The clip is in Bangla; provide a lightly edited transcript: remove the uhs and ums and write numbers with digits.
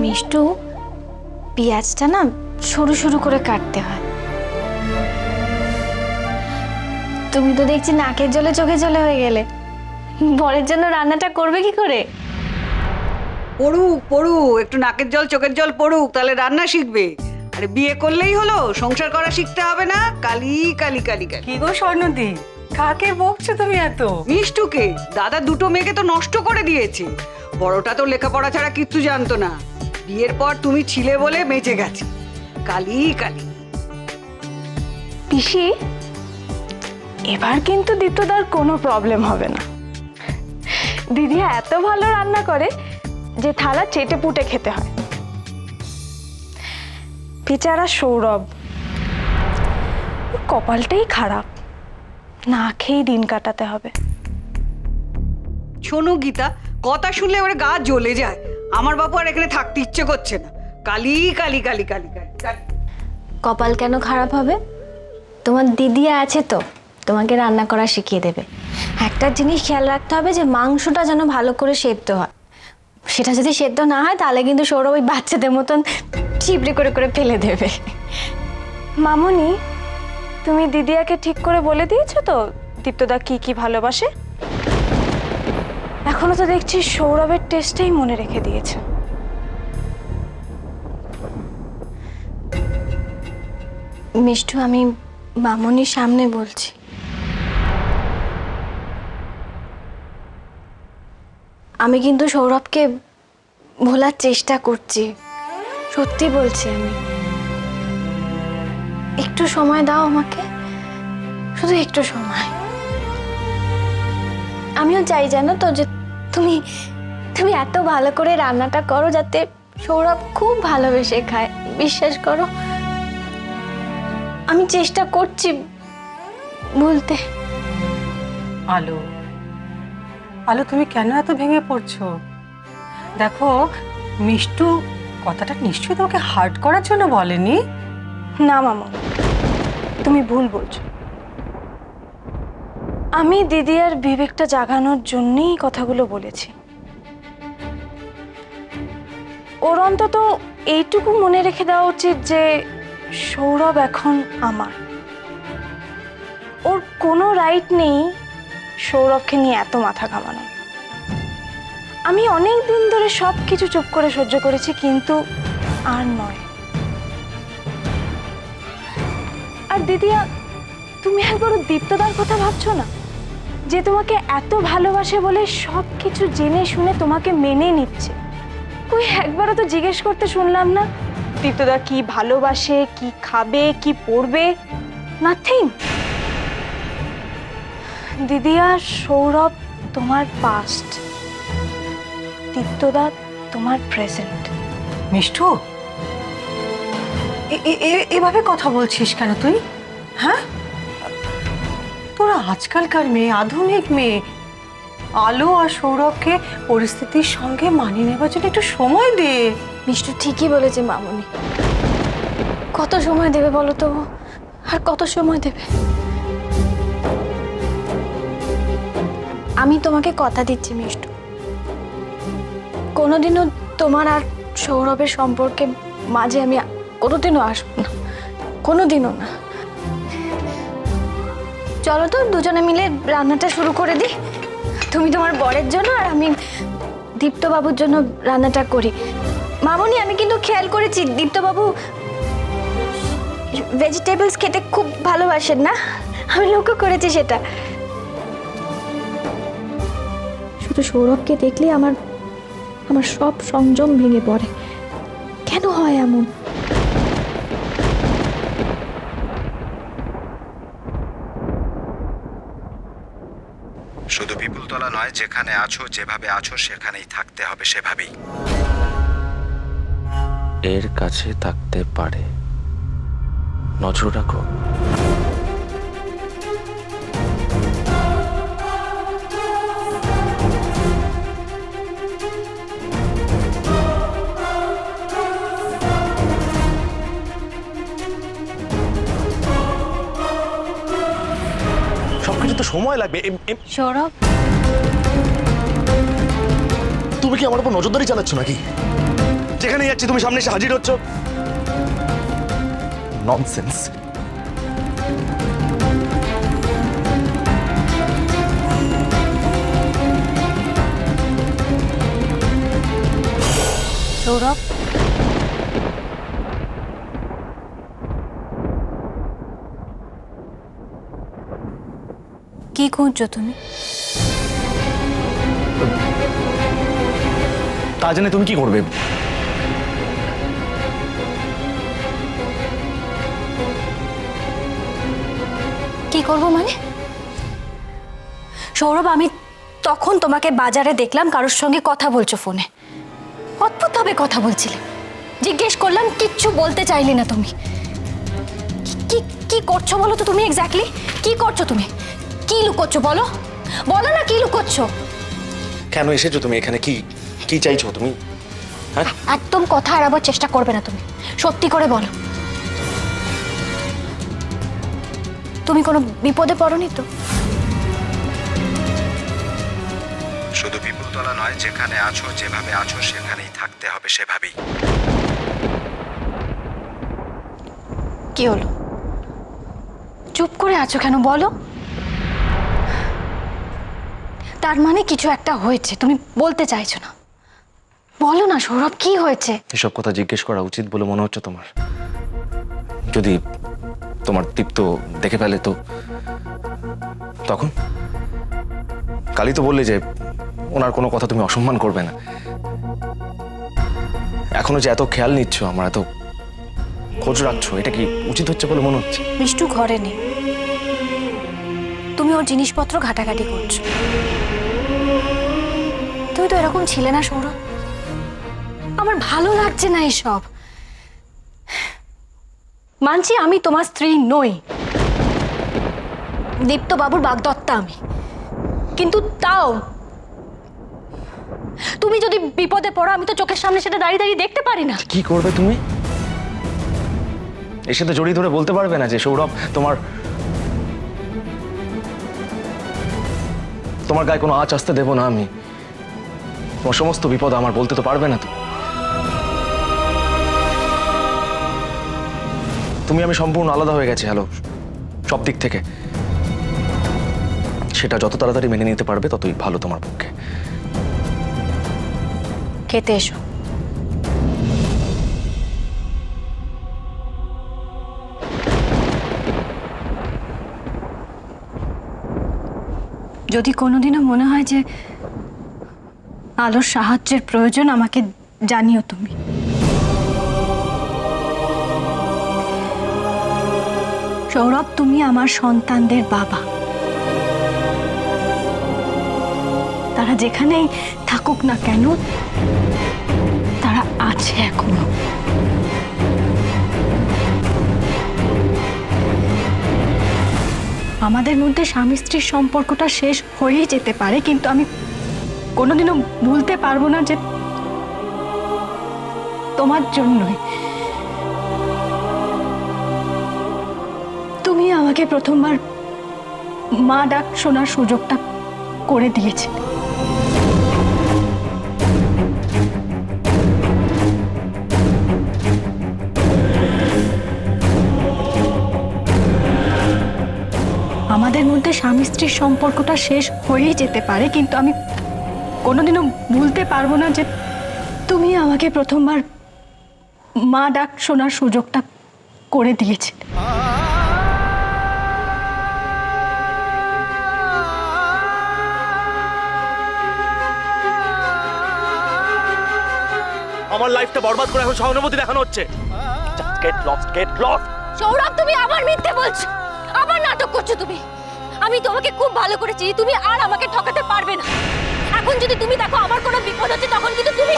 মিষ্টু, পেঁয়াজটা না সরু সরু করে কাটতে হয়। তুমি তো দেখছি নাকের জলে চোখে জলে হয়ে গেলে। বরের জন্য রান্নাটা করবে কি করে? পড়ুক পড়ুক, একটু নাকের জল চোখের জল পড়ুক, তাহলে রান্না শিখবে। আরে বিয়ে করলেই হলো, সংসার করা শিখতে হবে না? কালি কালি কালি কালি। কি গো স্বর্ণদি, কাকে বকছো তুমি এত? মিষ্টুকে। দাদা দুটো মেয়েকে তো নষ্ট করে দিয়েছে। বড়টা তো লেখাপড়া ছাড়া কিচ্ছু জানতো না, বিয়ের পর তুমি ছিলে বলে বেঁচে গেছে। কালি কালি। পিসি, এবার কিন্তু দীপ্তদার কোনো প্রবলেম হবে না। দিদি এত ভালো রান্না করে যে থালা চেটে পুটে খেতে হয়। বেচারা সৌরভ, ওর কপালটাই খারাপ, না খেয়েই দিন কাটাতে হবে। শোনো গীতা, কথা শুনলে ওর গা জ্বলে যায়। আমার বাবু আর এখানে থাকতে ইচ্ছে করছে না। কালি কালি কালি কালি কালি কালি। কপাল কেন খারাপ হবে? তোমার দিদি আছে তো, তোমাকে রান্না করা শিখিয়ে দেবে। একটা জিনিস খেয়াল রাখতে হবে যে মাংসটা যেন ভালো করে সেদ্ধ হয়। সেটা যদি সেদ্ধ না হয় তাহলে কিন্তু সৌরভ ওই বাচ্চাদের মতন চিপড়ি করে করে ফেলে দেবে। মামনি, তুমি দিদিয়াকে ঠিক করে বলে দিয়েছো তো দীপ্তদা কি কি ভালোবাসে? এখনো তো দেখছি সৌরভের টেস্টেই মনে রেখে দিয়েছে। মিষ্টু, আমি মামনির সামনে বলছি, আমি কিন্তু সৌরভকে ভোলার চেষ্টা করছি। সত্যি বলছি আমি। একটু সময় দাও আমাকে, শুধু একটু সময়। আমিও চাই জানো তো যে তুমি তুমি এত ভালো করে রান্নাটা করো যাতে সৌরভ খুব ভালোবেসে খায়। বিশ্বাস করো, আমি চেষ্টা করছি বলতে। আলো, আলো, তুমি কেন এত ভেঙে পড়ছো? দেখো, মিষ্টু কথাটা নিশ্চয়ই তোমাকে হার্ট করার জন্য বলেনি। না মামনি, তুমি ভুল বলছো। আমি দিদি আর বিবেকটা জাগানোর জন্যই কথাগুলো বলেছি। ওর অন্তত এইটুকু মনে রেখে দেওয়া উচিত যে সৌরভ এখন আমার। ওর কোনো রাইট নেই সৌরভকে নিয়ে এত মাথা ঘামানো। আমি অনেক দিন ধরে সব কিছু চুপ করে সহ্য করেছি, কিন্তু আর নয়। আর দিদিয়া, তুমি একবারও দীপ্তদার কথা ভাবছো না? যে তোমাকে এত ভালোবাসে বলে সব কিছু জেনে শুনে তোমাকে মেনে নিচ্ছে। কই একবারও তো জিজ্ঞেস করতে শুনলাম না দীপ্তদা কি ভালোবাসে, কি খাবে, কি পড়বে। নাথিং। দিদিয়া, সৌরভ তোমার পাস্ট, দীপ্তদা তোমার প্রেজেন্ট। মিষ্টু, এভাবে কথা বলছিস কেন তুই? হ্যাঁ, তোরা আজকালকার মেয়ে, আধুনিক মেয়ে। আলো আর সৌরভকে পরিস্থিতির সঙ্গে মানিয়ে নেবার জন্য একটু সময় দে। মিষ্টু ঠিকই বলেছে মামনি। কত সময় দেবে বলো তো? আর কত সময় দেবে? আমি তোমাকে কথা দিচ্ছি মিষ্টু, কোনোদিনও তোমার আর সৌরভের সম্পর্কে মাঝে আমি কোনোদিনও আসবো না, কোনোদিনও না। চলো তো দুজনে মিলে রান্নাটা শুরু করে দিই। তুমি তোমার বরের জন্য আর আমি দীপ্তবাবুর জন্য রান্নাটা করি। মামনি, আমি কিন্তু খেয়াল করেছি দীপ্তবাবু ভেজিটেবলস খেতে খুব ভালোবাসেন না? আমি লক্ষ্য করেছি সেটা। শুধু সৌরভকে দেখলে আমার আমার সব সংযম ভেঙে পড়ে। কেন হয় এমন? শুধু বিপুলতলা নয়, যেখানে আছো, যেভাবে আছো সেখানেই থাকতে হবে সেভাবেই। এর কাছে থাকতে পারে, নজর রাখো। সবকিছু তো সময় লাগবে। সৌরভ, তুমি কি আমার উপর নজরদারি চালাচ্ছ নাকি? যেখানে যাচ্ছি তুমি সামনে এসে হাজির হচ্ছ। ননসেন্স। সৌরভ, কি খুঁজছো তুমি? তা জেনে তুমি কি করবে? কি করব মানে? সৌরভ, আমি তখন তোমাকে বাজারে দেখলাম কারোর সঙ্গে কথা বলছো ফোনে। অদ্ভুতভাবে কথা বলছিলে। জিজ্ঞেস করলাম, কিচ্ছু বলতে চাইলে না তুমি। কি কি করছো বলো তো তুমি? এক্স্যাক্টলি কি করছো তুমি? কি লুকোচ্ছো বলো? বলো না, কি লুকোচ্ছো? কেন এসেছো তুমি এখানে? কি কি চাইছো তুমি? হ্যাঁ, একদম কথা এড়াবার চেষ্টা করবে না তুমি। সত্যি করে বলো, তুমি কোনো বিপদে পড়োনি তো? শুধু বিপুলতলা নয়, যেখানে আছো যেভাবে আছো সেখানেই থাকতে হবে সেভাবেই। কি হলো? চুপ করে আছো কেন বলো? তার মানে কিছু একটা হয়েছে, তুমি বলতে চাইছো না। বলো না সৌরভ, কি হয়েছে? এসব কথা জিজ্ঞেস করা উচিত বলে মনে হচ্ছে তোমার? যদি তোমার দীপ্ত দেখে ফেলে তো তখন? কালই তো বললে যে ওনার কোনো কথা তুমি অসম্মান করবে না। এখনো যে এত খেয়াল নিচ্ছ, আমার এত খোঁজ রাখছো, এটা কি উচিত হচ্ছে বলে মনে হচ্ছে? মিষ্টু ঘরে নেই, তুমি ওর জিনিসপত্র ঘাটাঘাটি করছো। তুমি তো এরকম ছিলে না সৌরভ। আমার ভালো লাগছে না এসব। মানছি আমি তোমার স্ত্রী নই, দীপ্ত বাবুর বাগদত্তা আমি, কিন্তু তাও তুমি যদি বিপদে পড়ো, আমি তো চোখের সামনে সেটা দাঁড়িয়ে দাঁড়িয়ে দেখতে পারি না। কি করবে তুমি? এর সাথে জড়িয়ে ধরে বলতে পারবে না যে সৌরভ তোমার গায়ে কোনো আঁচ আসতে দেবো না আমি? তোমার সমস্ত বিপদ আমার বলতে তো পারবে না তো? তুমি আমি সম্পূর্ণ আলাদা হয়ে গেছি, হ্যালো, সব দিক থেকে। সেটা যত তাড়াতাড়ি মেনে নিতে পারবে ততই ভালো তোমার পক্ষে। খেতে এসো। যদি কোনোদিনও মনে হয় যে আলোর সাহায্যের প্রয়োজন, আমাকে জানিও তুমি। সৌরভ, তুমি আমার সন্তানদের বাবা। তারা যেখানেই থাকুক না কেন, তারা আছে এখনো। আমাদের মধ্যে স্বামী স্ত্রীর সম্পর্কটা শেষ হয়েই যেতে পারে, কিন্তু আমি কোনোদিনও ভুলতে পারবো না যে তোমার জন্যই তুমি আমাকে প্রথমবার মা ডাক শোনার সুযোগটা করে দিয়েছিলে। আমাদের মধ্যে স্বামী স্ত্রীর সম্পর্কটা শেষ হয়েই যেতে পারে, কিন্তু আমি কোনোদিনও ভুলতে পারবো না যে তুমি আমাকে প্রথমবার মা ডাক শোনার সুযোগটা করে দিয়েছিলে। আমার লাইফটা বরবাদ করে এখন সহানুভূতি দেখানো হচ্ছে। Get lost. সৌরভ, তুমি আবার মিথ্যে বলছো, আবার নাটক করছো তুমি। আমি তোমাকে খুব ভালো করে চিনি, তুমি আর আমাকে ঠকাতে পারবে না। এখন যদি তুমি দেখো আমার কোনো বিপদ হচ্ছে, তখন কিন্তু তুমি